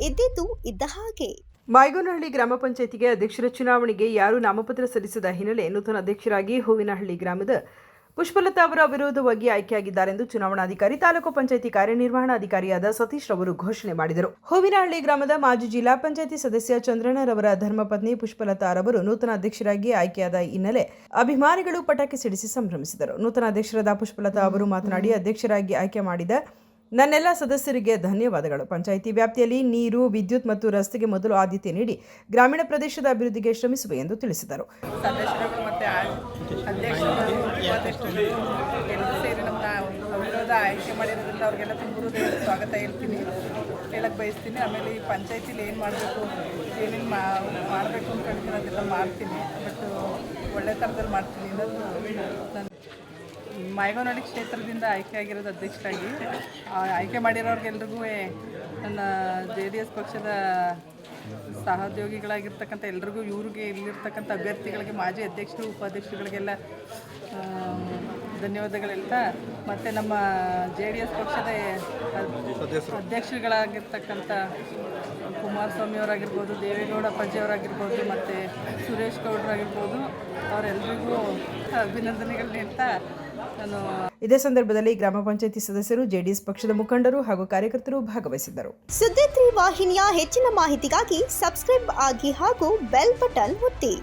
ಇದ್ದಿದ್ದು ಇದ್ದ ಹಾಗೆ. ಮಾಯಗೋನಹಳ್ಳಿ ಗ್ರಾಮ ಪಂಚಾಯಿತಿಗೆ ಅಧ್ಯಕ್ಷರ ಚುನಾವಣೆಗೆ ಯಾರೂ ನಾಮಪತ್ರ ಸಲ್ಲಿಸದ ಹಿನ್ನೆಲೆ ನೂತನ ಅಧ್ಯಕ್ಷರಾಗಿ ಹೂವಿನಹಳ್ಳಿ ಗ್ರಾಮದ ಪುಷ್ಪಲತಾ ಅವರ ಅವಿರೋಧವಾಗಿ ಆಯ್ಕೆಯಾಗಿದ್ದಾರೆಂದು ಚುನಾವಣಾಧಿಕಾರಿ ತಾಲೂಕು ಪಂಚಾಯಿತಿ ಕಾರ್ಯನಿರ್ವಹಣಾಧಿಕಾರಿಯಾದ ಸತೀಶ್ ರವರು ಘೋಷಣೆ ಮಾಡಿದರು. ಹೂವಿನಹಳ್ಳಿ ಗ್ರಾಮದ ಮಾಜಿ ಜಿಲ್ಲಾ ಪಂಚಾಯಿತಿ ಸದಸ್ಯ ಚಂದ್ರಣ್ಣರವರ ಧರ್ಮಪತ್ನಿ ಪುಷ್ಪಲತಾ ರವರು ನೂತನ ಅಧ್ಯಕ್ಷರಾಗಿ ಆಯ್ಕೆಯಾದ ಹಿನ್ನೆಲೆ ಅಭಿಮಾನಿಗಳು ಪಟಾಕಿ ಸಿಡಿಸಿ ಸಂಭ್ರಮಿಸಿದರು. ನೂತನ ಅಧ್ಯಕ್ಷರಾದ ಪುಷ್ಪಲತಾ ಅವರು ಮಾತನಾಡಿ, ಅಧ್ಯಕ್ಷರಾಗಿ ಆಯ್ಕೆ ಮಾಡಿದ ನನ್ನೆಲ್ಲ ಸದಸ್ಯರಿಗೆ ಧನ್ಯವಾದಗಳು. ಪಂಚಾಯಿತಿ ವ್ಯಾಪ್ತಿಯಲ್ಲಿ ನೀರು, ವಿದ್ಯುತ್ ಮತ್ತು ರಸ್ತೆಗೆ ಮೊದಲು ಆದ್ಯತೆ ನೀಡಿ ಗ್ರಾಮೀಣ ಪ್ರದೇಶದ ಅಭಿವೃದ್ಧಿಗೆ ಶ್ರಮಿಸುವೆ ಎಂದು ತಿಳಿಸಿದರು. ಸದಸ್ಯರುಗಳು ಮತ್ತು ಅಧ್ಯಕ್ಷರು ಸೇರಿ ನಮ್ಮ ಅವಿರೋಧ ಆಯ್ಕೆ ಮಾಡಿರೋದ್ರಿಂದ ಅವ್ರಿಗೆಲ್ಲ ತುಂಬ ಸ್ವಾಗತ ಹೇಳಕ್ಕೆ ಬಯಸ್ತೀನಿ. ಆಮೇಲೆ ಈ ಪಂಚಾಯತಿಲಿ ಏನು ಮಾಡಬೇಕು, ಏನೇನು ಮಾಡಬೇಕು ಅಂತ ಹೇಳ್ತೀನಿ ಅದೆಲ್ಲ ಮಾಡ್ತೀನಿ. ಬಟ್ ಒಳ್ಳೆ ಥರದಲ್ಲಿ ಮಾಡ್ತೀನಿ ಅನ್ನೋದು ನಾನು ಮಾಯಗೋನಹಳ್ಳಿ ಕ್ಷೇತ್ರದಿಂದ ಆಯ್ಕೆಯಾಗಿರೋದು ಅಧ್ಯಕ್ಷರಾಗಿ. ಆಯ್ಕೆ ಮಾಡಿರೋರಿಗೆಲ್ರಿಗೂ ನನ್ನ JDS ಪಕ್ಷದ ಸಹೋದ್ಯೋಗಿಗಳಾಗಿರ್ತಕ್ಕಂಥ ಎಲ್ರಿಗೂ, ಇವ್ರಿಗೆ ಇಲ್ಲಿರ್ತಕ್ಕಂಥ ಅಭ್ಯರ್ಥಿಗಳಿಗೆ, ಮಾಜಿ ಅಧ್ಯಕ್ಷರು, ಉಪಾಧ್ಯಕ್ಷರುಗಳಿಗೆಲ್ಲ ಧನ್ಯವಾದಗಳು ಹೇಳ್ತಾ, ಮತ್ತು ನಮ್ಮ JDS ಪಕ್ಷದ ಅಧ್ಯಕ್ಷರುಗಳಾಗಿರ್ತಕ್ಕಂಥ ಕುಮಾರಸ್ವಾಮಿ ಅವರಾಗಿರ್ಬೋದು, ದೇವೇಗೌಡ ಅಪ್ಪಾಜಿ ಅವರಾಗಿರ್ಬೋದು, ಮತ್ತು ಸುರೇಶ್ ಗೌಡರಾಗಿರ್ಬೋದು, ಅವರೆಲ್ಲರಿಗೂ ಅಭಿನಂದನೆಗಳನ್ನ ಹೇಳ್ತಾ ನಾನು ಇದೇ ಸಂದರ್ಭದಲ್ಲಿ ಗ್ರಾಮ ಪಂಚಾಯಿತಿ ಸದಸ್ಯರು, JDS ಪಕ್ಷದ ಮುಖಂಡರು ಹಾಗೂ ಕಾರ್ಯಕರ್ತರು ಭಾಗವಹಿಸಿದ್ದರು. ಸುದ್ದಿ 3 ವಾಹಿನಿಯ ಹೆಚ್ಚಿನ ಮಾಹಿತಿಗಾಗಿ ಸಬ್ಸ್ಕ್ರೈಬ್ ಆಗಿ ಹಾಗೂ ಬೆಲ್ ಬಟನ್ ಒತ್ತಿ.